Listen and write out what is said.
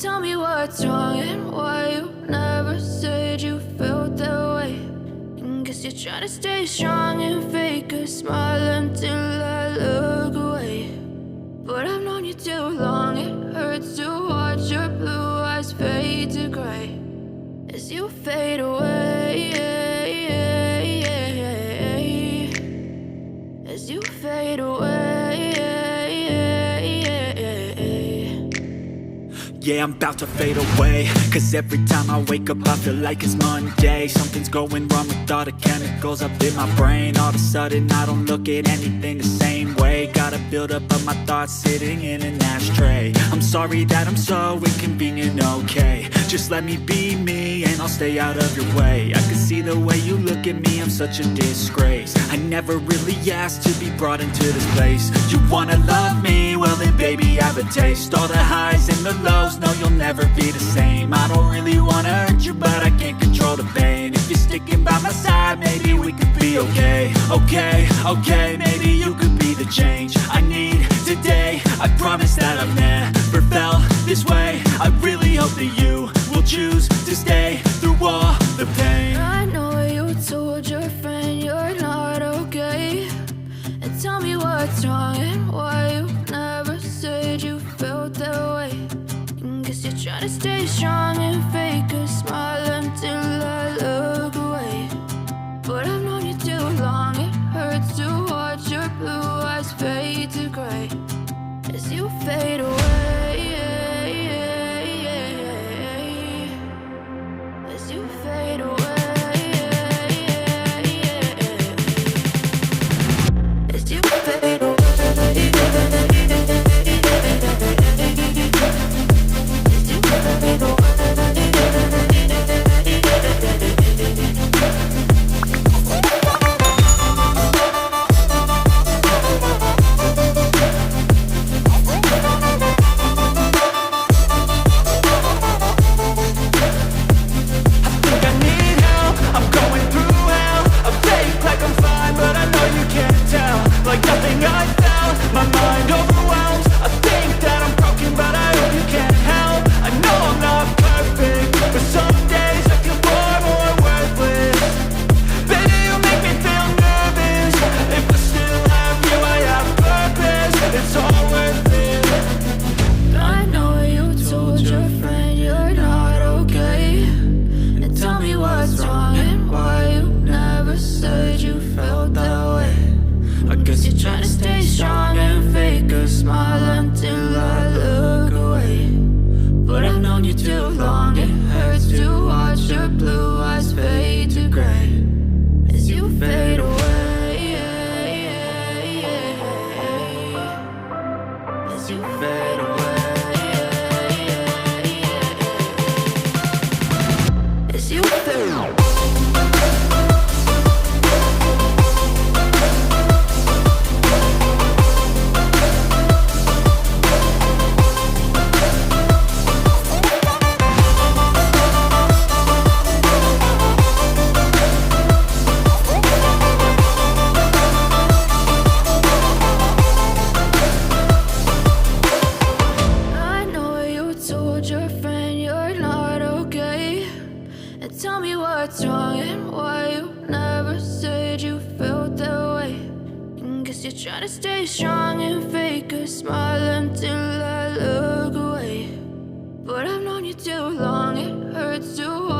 Tell me what's wrong and why you never said you felt that way. And guess you're trying to stay strong and fake a smile until I look away. But I've known you too long, it hurts to watch your blue eyes fade to gray as you fade away, as you fade away. Yeah, I'm about to fade away, cause every time I wake up I feel like it's Monday. Something's going wrong with all the chemicals up in my brain. All of a sudden I don't look at anything the same way. Got a buildup of my thoughts sitting in an ashtray. I'm sorry that I'm so inconvenient, okay. Just let me be me and I'll stay out of your way. I can see the way you look at me, I'm such a disgrace. I never really asked to be brought into this place. You wanna love me? Well then baby I have a taste. All the highs and the lows, no you'll never be the same. I don't really wanna hurt you but I can't control the pain. If you're sticking by my side maybe we could be okay. Okay, maybe you could be the change I need today. I promise that I've never felt this way. I really hope that you will choose to stay through all the pain. I know you told your friend you're not okay. And tell me what's wrong and why you never said you felt that way. And guess you're trying to stay strong and fake a smile until I look away. But I've known you too long, it hurts to watch your blue eyes fade to gray as you fade away, as you fade away, as you fade away. Trying to stay strong and fake a smile until I look away. But I've known you too long, it hurts to